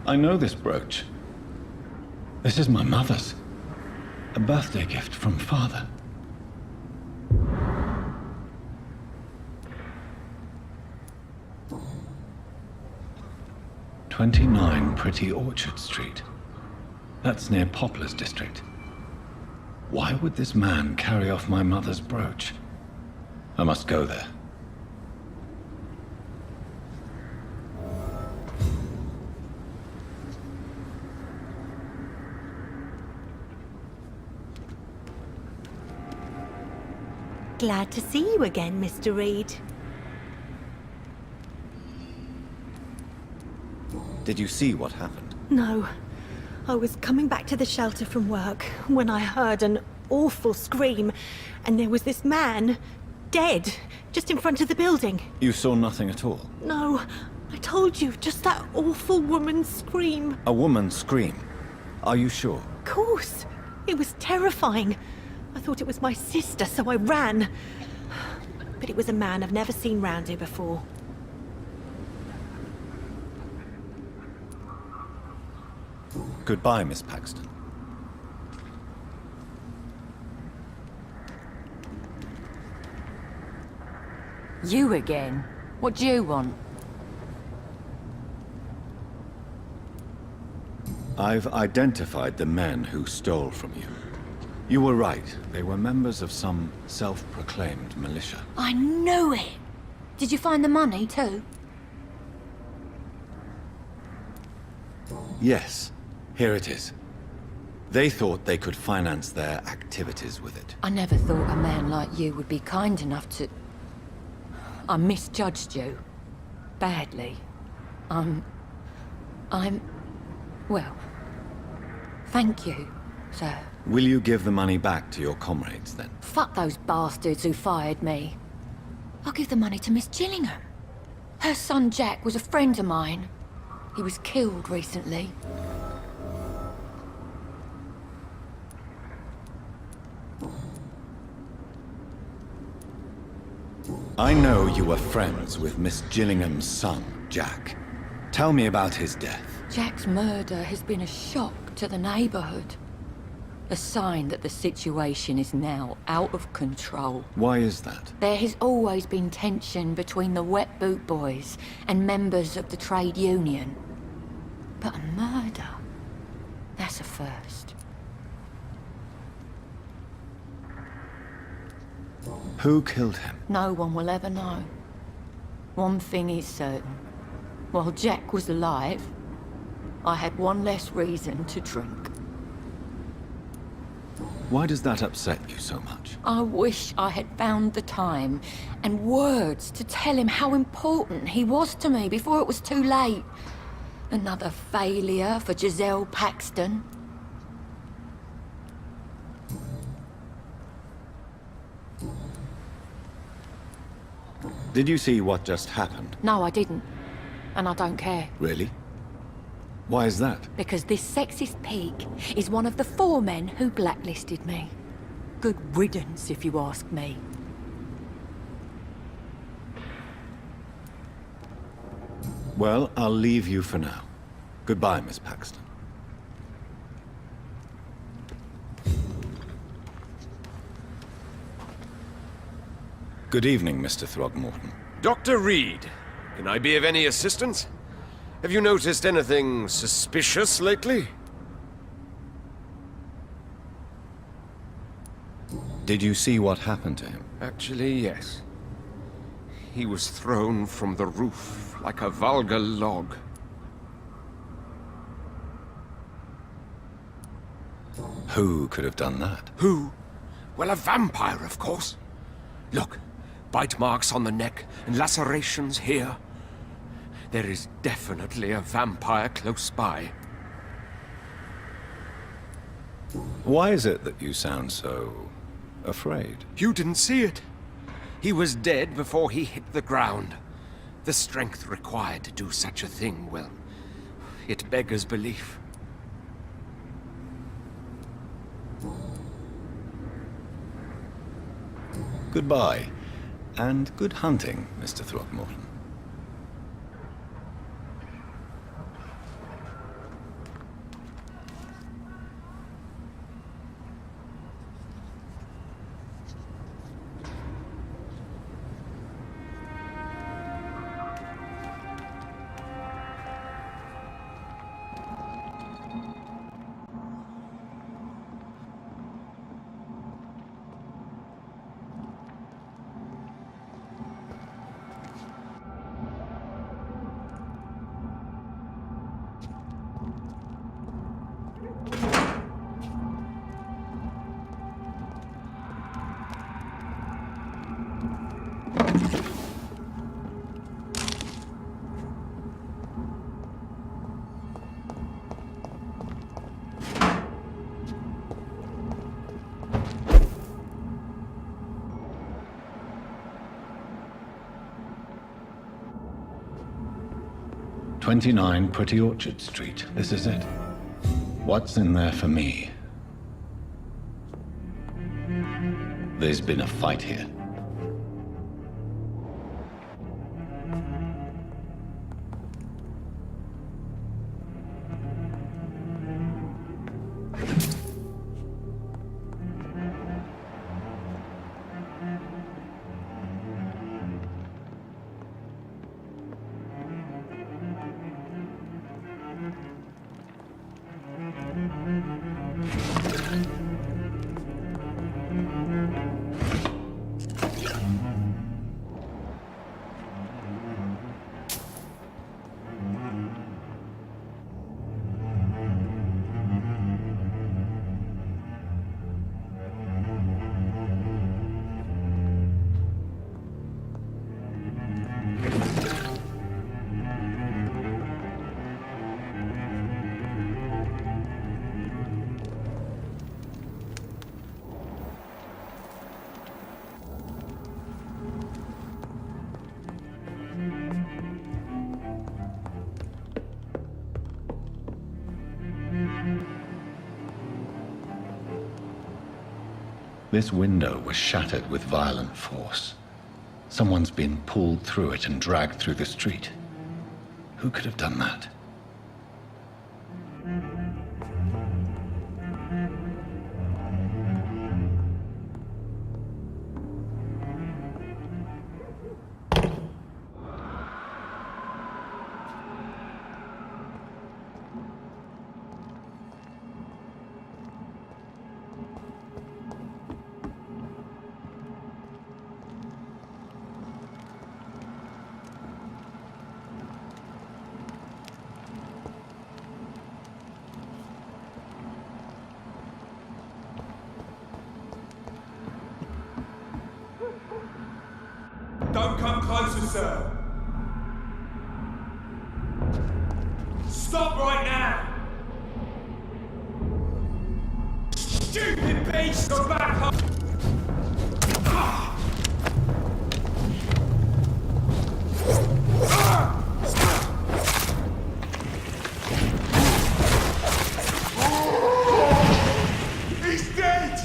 I know this brooch. This is my mother's. A birthday gift from father. "29 Pretty Orchard Street. That's near Poplar's district. Why would this man carry off my mother's brooch? I must go there." Glad to see you again, Mr. Reid. Did you see what happened? No. I was coming back to the shelter from work when I heard an awful scream, and there was this man, dead, just in front of the building. You saw nothing at all? No, I told you, just that awful woman's scream. A woman scream? Are you sure? Of course. It was terrifying. I thought it was my sister, so I ran. But it was a man I've never seen round here before. Goodbye, Miss Paxton. You again? What do you want? I've identified the men who stole from you. You were right. They were members of some self-proclaimed militia. I knew it! Did you find the money, too? Yes. Here it is. They thought they could finance their activities with it. I never thought a man like you would be kind enough to... I misjudged you. Badly. Well... Thank you, sir. Will you give the money back to your comrades, then? Fuck those bastards who fired me. I'll give the money to Miss Gillingham. Her son Jack was a friend of mine. He was killed recently. I know you were friends with Miss Gillingham's son, Jack. Tell me about his death. Jack's murder has been a shock to the neighborhood. A sign that the situation is now out of control. Why is that? There has always been tension between the Wet Boot Boys and members of the trade union. But a murder? That's a first. Who killed him? No one will ever know. One thing is certain. While Jack was alive, I had one less reason to drink. Why does that upset you so much? I wish I had found the time and words to tell him how important he was to me before it was too late. Another failure for Giselle Paxton. Did you see what just happened? No, I didn't. And I don't care. Really? Why is that? Because this sexist pig is one of the 4 men who blacklisted me. Good riddance, if you ask me. Well, I'll leave you for now. Goodbye, Miss Paxton. Good evening, Mr. Throgmorton. Dr. Reid, can I be of any assistance? Have you noticed anything suspicious lately? Did you see what happened to him? Actually, yes. He was thrown from the roof like a vulgar log. Who could have done that? Who? Well, a vampire, of course. Look, bite marks on the neck and lacerations here. There is definitely a vampire close by. Why is it that you sound so afraid? You didn't see it. He was dead before he hit the ground. The strength required to do such a thing, well, it beggars belief. Goodbye, and good hunting, Mr. Throgmorton. "29 Pretty Orchard Street. This is it. What's in there for me? There's been a fight here. This window was shattered with violent force. Someone's been pulled through it and dragged through the street. Who could have done that? Don't come closer, sir. Stop right now! Stupid beast! Go back home! He's dead!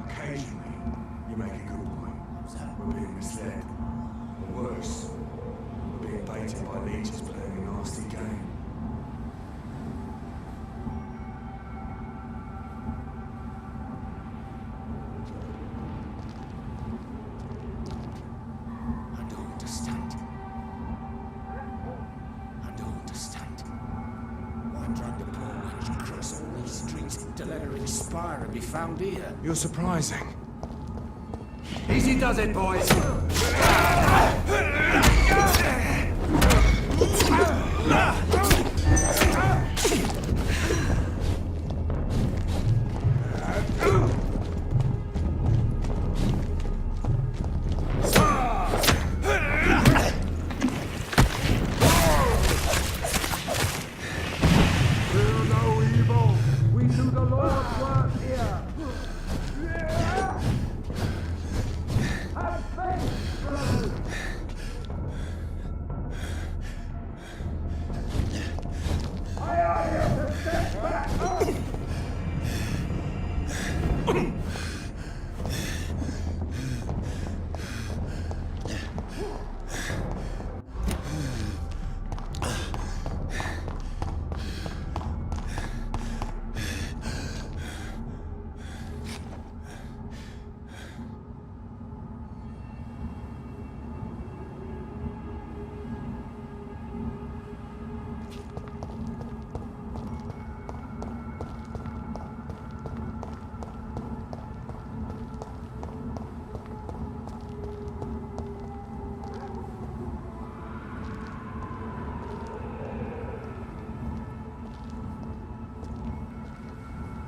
Occasionally, you make a good point. We're being misled. Or worse, we're being baited by leeches playing a nasty game. I don't understand. I don't understand. Why drag the poor wench across all these streets to let her inspire and be found here? You're surprising. Easy does it, boys. Fear no evil. We do the Lord's work here.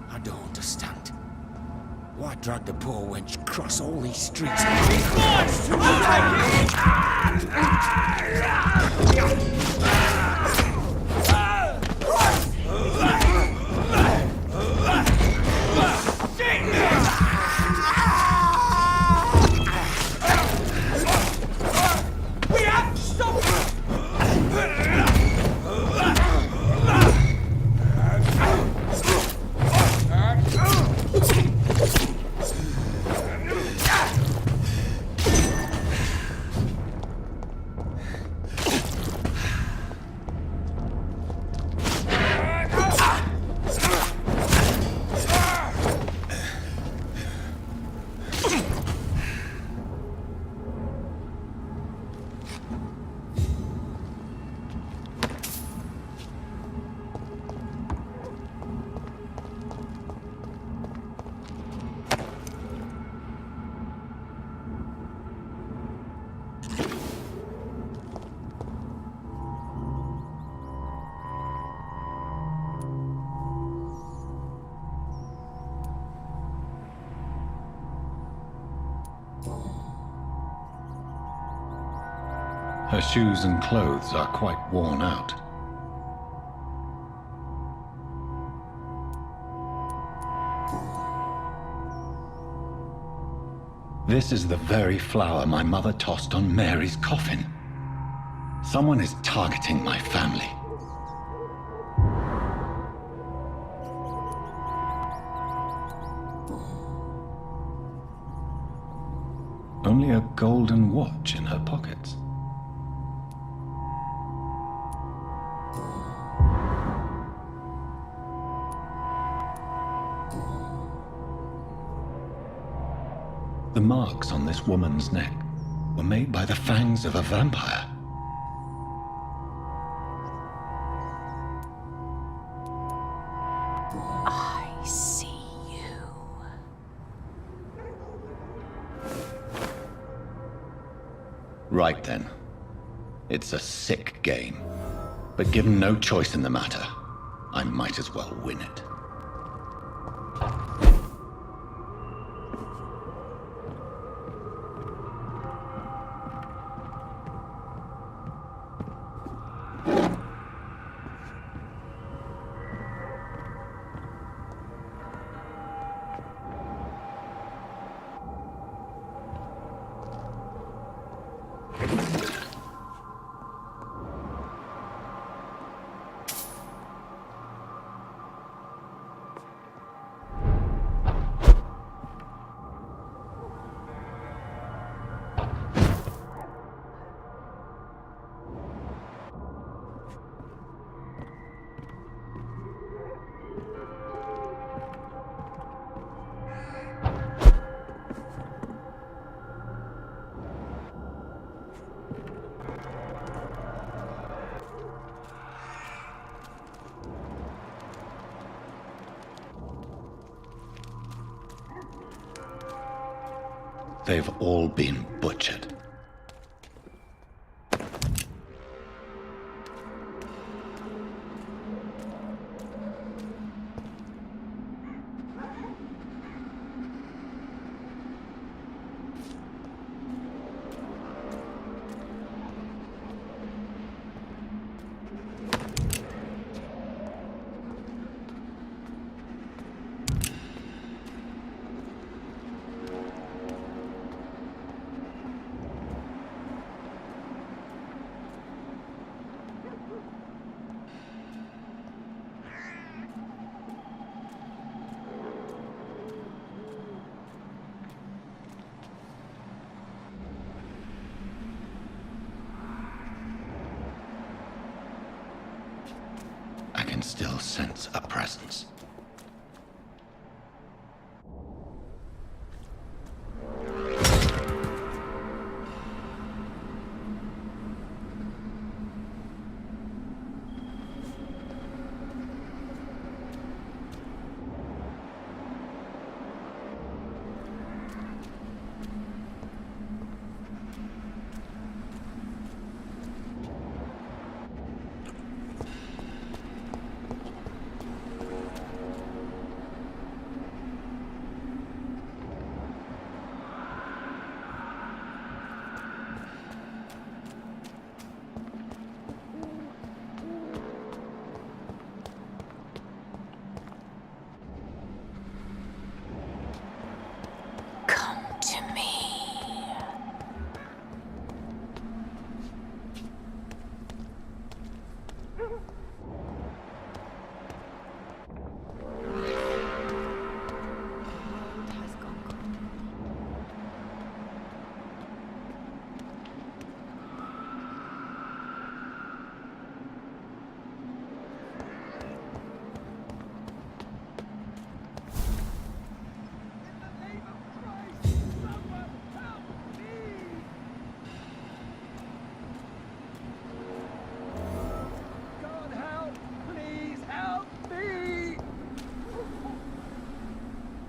I don't understand. Why drag the poor wench across all these streets? Her shoes and clothes are quite worn out. This is the very flower my mother tossed on Mary's coffin. Someone is targeting my family. Only a golden watch in her pockets. The marks on this woman's neck were made by the fangs of a vampire. I see you. Right then. It's a sick game. But given no choice in the matter, I might as well win it. They've all been butchered. can still sense a presence. Come to me.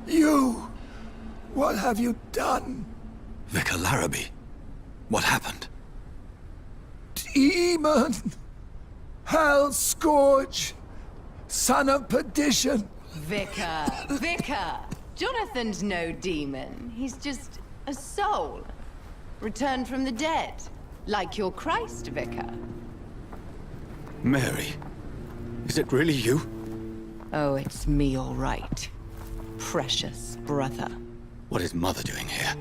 You! What have you done? Vicar Larrabee, what happened? Demon! Hell scourge! Son of perdition! Vicar! Jonathan's no demon. He's just a soul. Returned from the dead. Like your Christ, Vicar. Mary, is it really you? Oh, it's me, all right. Precious brother. What is Mother doing here?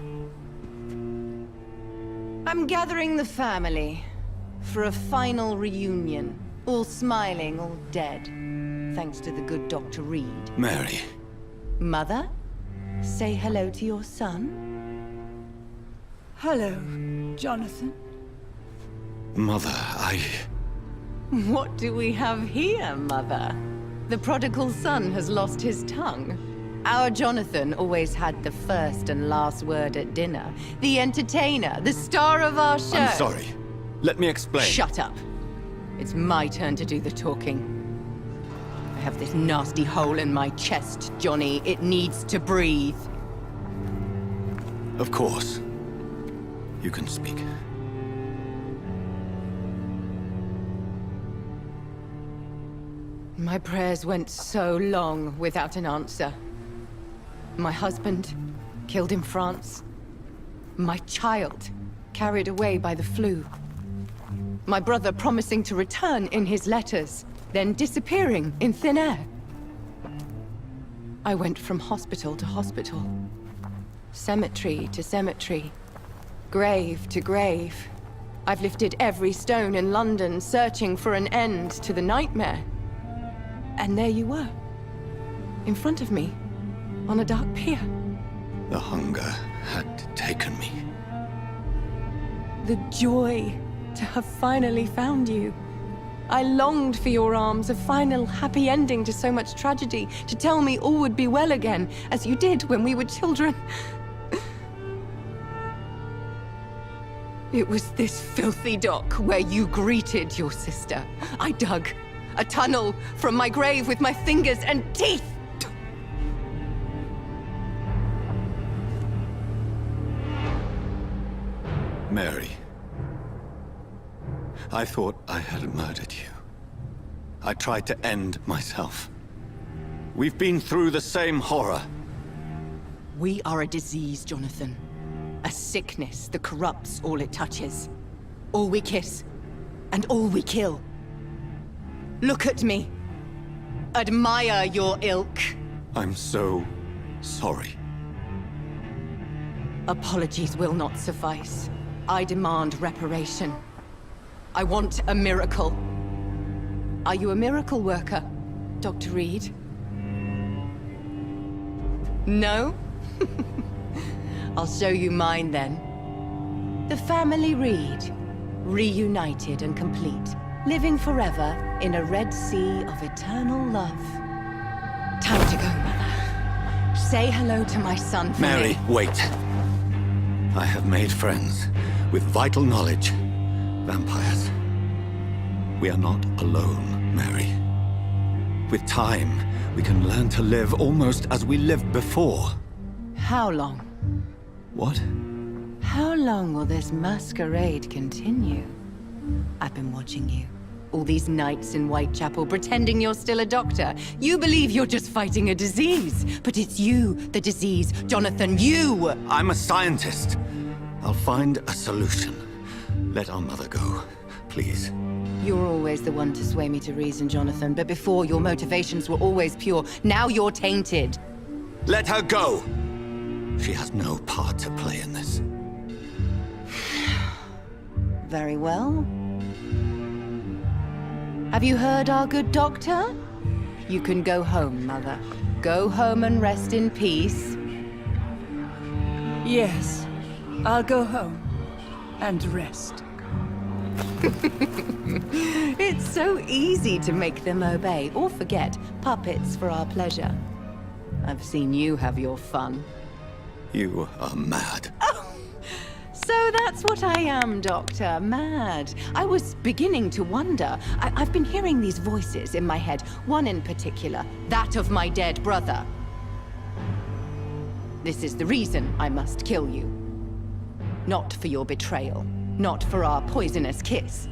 I'm gathering the family for a final reunion. All smiling, all dead. Thanks to the good Dr. Reid. Mary. Mother, say hello to your son. Hello, Jonathan. Mother, What do we have here, Mother? The prodigal son has lost his tongue. Our Jonathan always had the first and last word at dinner. The entertainer, the star of our show. I'm sorry. Let me explain. Shut up. It's my turn to do the talking. I have this nasty hole in my chest, Johnny. It needs to breathe. Of course. You can speak. My prayers went so long without an answer. My husband, killed in France. My child, carried away by the flu. My brother promising to return in his letters, then disappearing in thin air. I went from hospital to hospital. Cemetery to cemetery. Grave to grave. I've lifted every stone in London, searching for an end to the nightmare. And there you were. In front of me. On a dark pier. The hunger had taken me. The joy to have finally found you. I longed for your arms, a final happy ending to so much tragedy, to tell me all would be well again, as you did when we were children. It was this filthy dock where you greeted your sister. I dug a tunnel from my grave with my fingers and teeth. Mary. I thought I had murdered you. I tried to end myself. We've been through the same horror. We are a disease, Jonathan. A sickness that corrupts all it touches. All we kiss, and all we kill. Look at me. Admire your ilk. I'm so sorry. Apologies will not suffice. I demand reparation. I want a miracle. Are you a miracle worker, Dr. Reid? No? I'll show you mine then. The family Reid, reunited and complete, living forever in a red sea of eternal love. Time to go, Mother. Say hello to my son for Mary, me. wait. I have made friends with vital knowledge. Vampires. We are not alone, Mary. With time, we can learn to live almost as we lived before. How long? What? How long will this masquerade continue? I've been watching you. All these nights in Whitechapel pretending you're still a doctor. You believe you're just fighting a disease. But it's you, the disease. Jonathan, you! I'm a scientist. I'll find a solution. Let our mother go, please. You're always the one to sway me to reason, Jonathan. But before, your motivations were always pure. Now you're tainted. Let her go! She has no part to play in this. Very well. Have you heard our good doctor? You can go home, Mother. Go home and rest in peace. Yes, I'll go home and rest. It's so easy to make them obey or forget. Puppets for our pleasure. I've seen you have your fun. You are mad. So that's what I am, Doctor. Mad. I was beginning to wonder. I've been hearing these voices in my head. One in particular, that of my dead brother. This is the reason I must kill you. Not for your betrayal. Not for our poisonous kiss.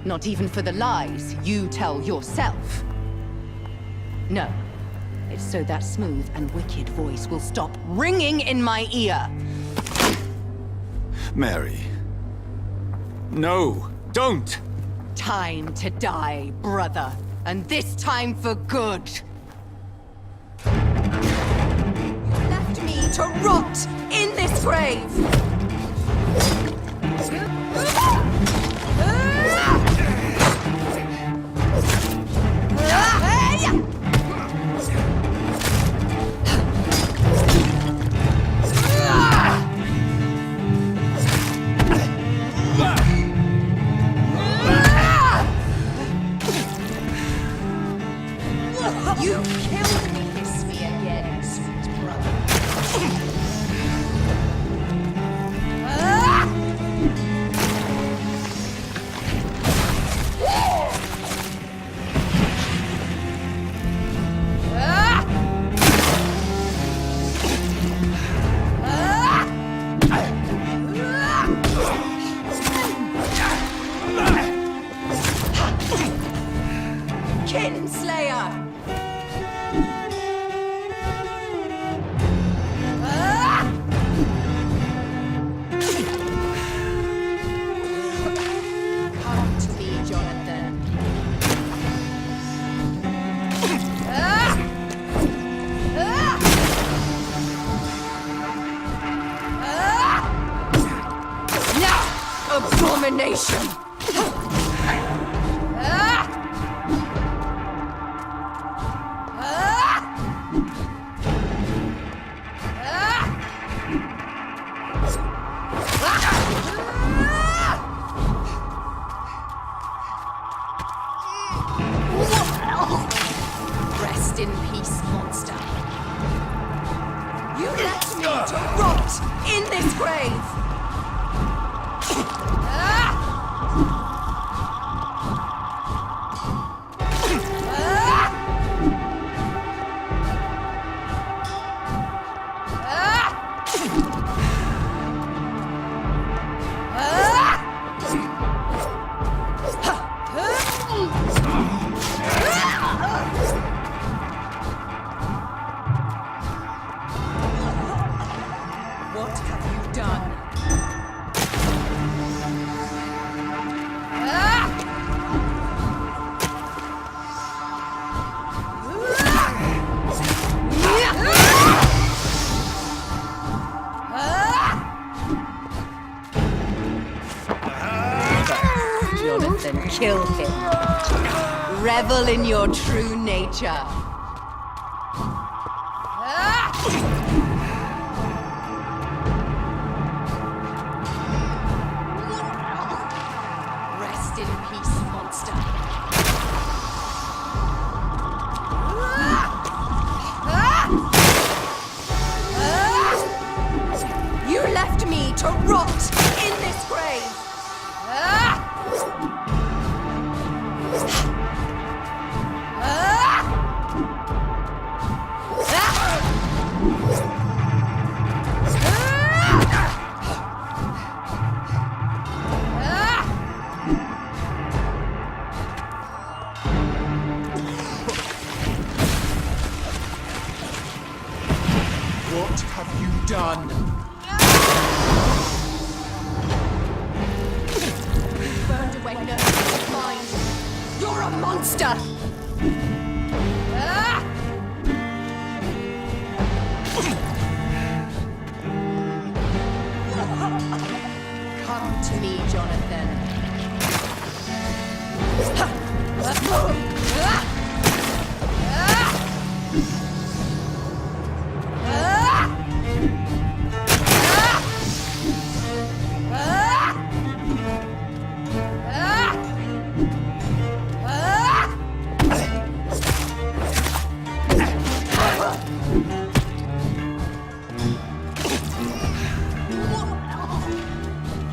Not even for the lies you tell yourself. No. It's so that smooth and wicked voice will stop ringing in my ear. Mary. No, don't! Time to die, brother. And this time for good. You left me to rot in this grave! You killed me, kiss me again, sweet brother. Kinslayer! Come to me, Jonathan. Now, abomination! Rest in peace, monster. You left me to rot in this grave! What have you done? Jonathan, kill him. Revel in your true nature. Rest in peace, monster. What have you done? Burned away nurses of mine. You're a monster! Come to me, Jonathan.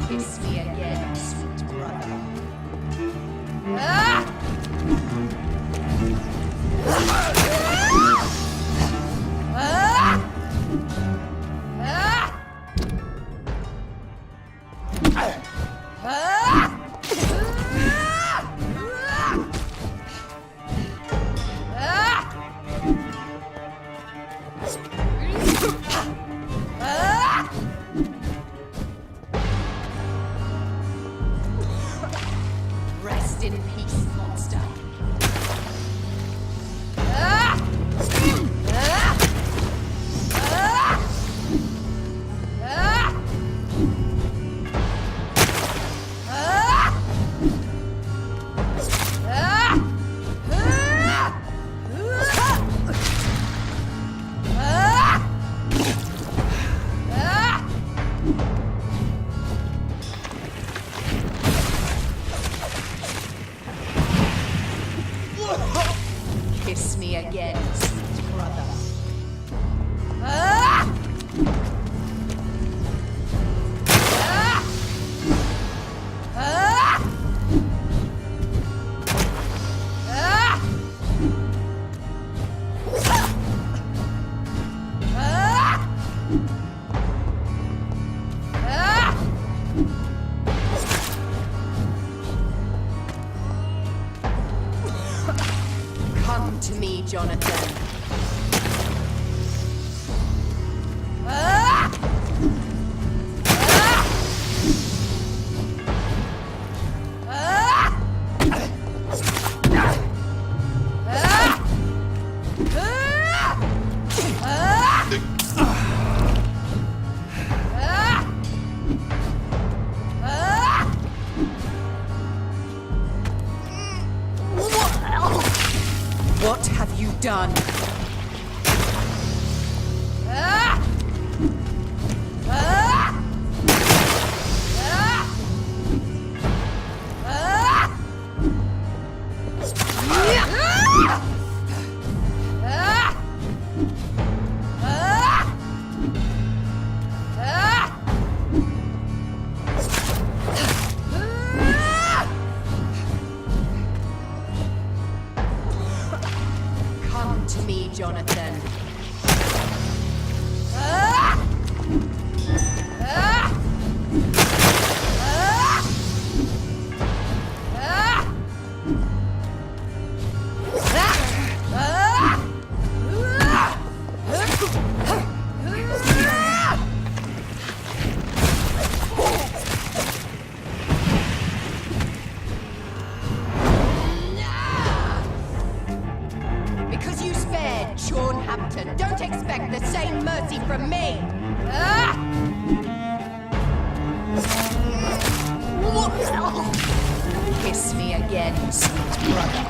Kiss me again, sweet brother. Rest in peace, monster. Kiss me again, sweet brother. Come to me, Jonathan. What have you done? Come to me, Jonathan. Because you spared Sean Hampton, don't expect the same mercy from me! Kiss me again, sweet brother.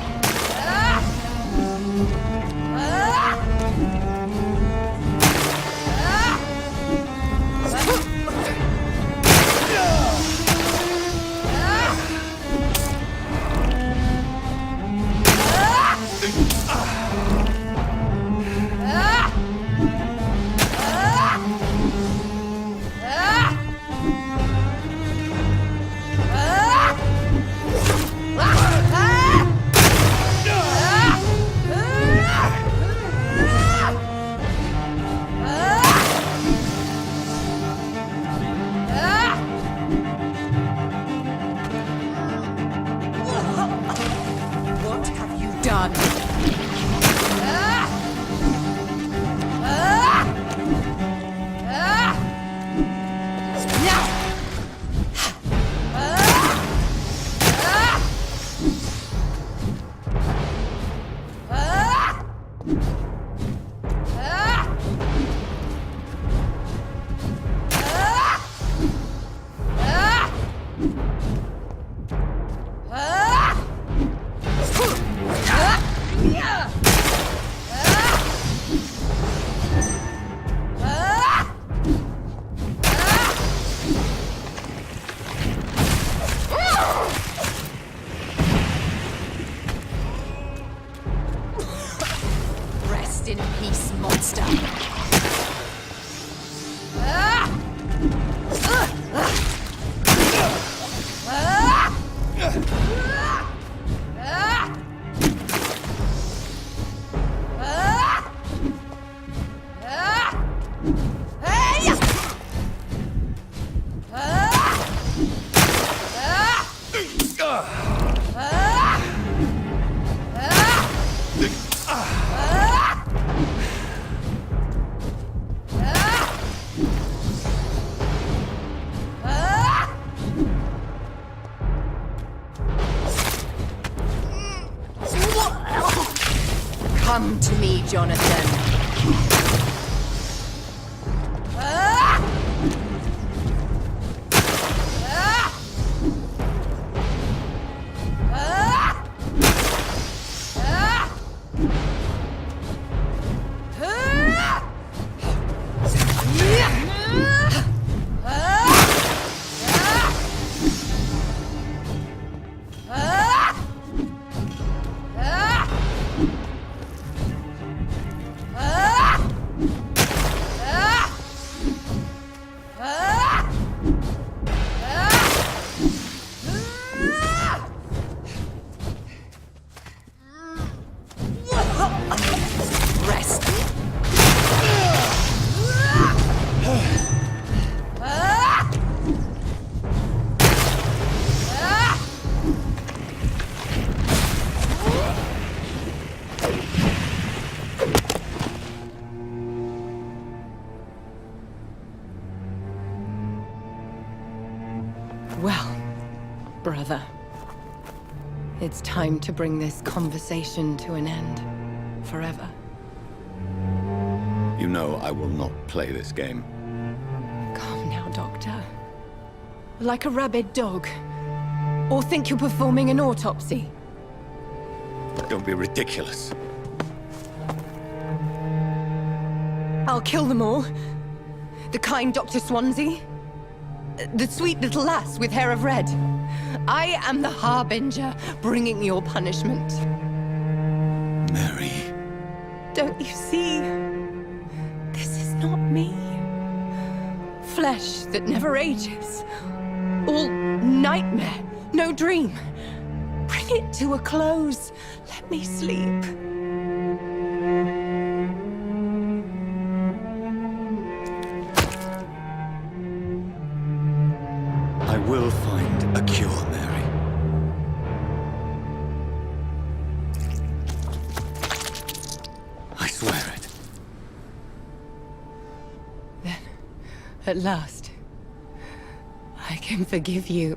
Come to me, Jonathan. Well, brother, it's time to bring this conversation to an end. Forever. You know I will not play this game. Calm now, Doctor. Like a rabid dog. Or think you're performing an autopsy. Don't be ridiculous. I'll kill them all. The kind Dr. Swansea. The sweet little lass with hair of red. I am the Harbinger, bringing your punishment. Mary. Don't you see? This is not me. Flesh that never ages. All nightmare, no dream. Bring it to a close. Let me sleep. I will find a cure, Mary. I swear it. Then, at last, I can forgive you